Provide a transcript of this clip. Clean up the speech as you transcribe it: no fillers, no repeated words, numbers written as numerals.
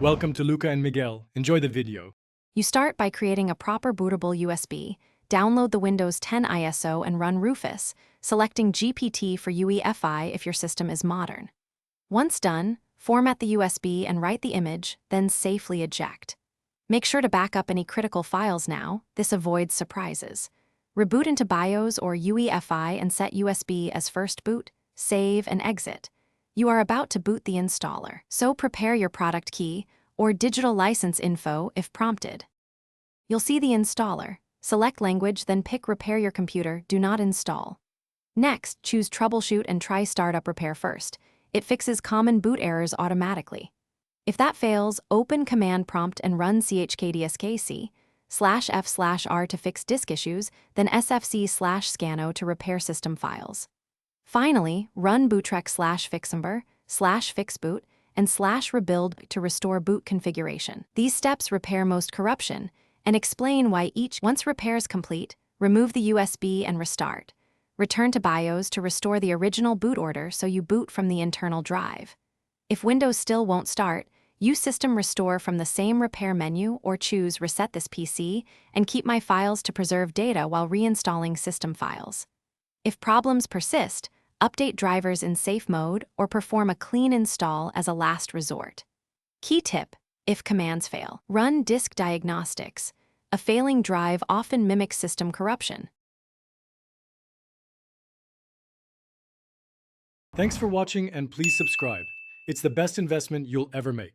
Welcome to Luca and Miguel. Enjoy the video. You start by creating a proper bootable USB, download the Windows 10 ISO and run Rufus, selecting GPT for UEFI if your system is modern. Once done, format the USB and write the image, then safely eject. Make sure to back up any critical files now, this avoids surprises. Reboot into BIOS or UEFI and set USB as first boot, save and exit. You are about to boot the installer, so prepare your product key or digital license info if prompted. You'll see the installer. Select language, then pick Repair Your Computer, Do Not Install. Next, choose Troubleshoot and try Startup Repair first. It fixes common boot errors automatically. If that fails, open Command Prompt and run chkdsk/f/r to fix disk issues, then sfc/scano to repair system files. Finally, run bootrec/fixember/fixboot and /rebuild to restore boot configuration. These steps repair most corruption and explain why once repairs complete, remove the USB and restart. Return to BIOS to restore the original boot order so you boot from the internal drive. If Windows still won't start, use System Restore from the same repair menu or choose Reset this PC and keep my files to preserve data while reinstalling system files. If problems persist, update drivers in safe mode or perform a clean install as a last resort. Key tip: if commands fail, run disk diagnostics. A failing drive often mimics system corruption. Thanks for watching and please subscribe. It's the best investment you'll ever make.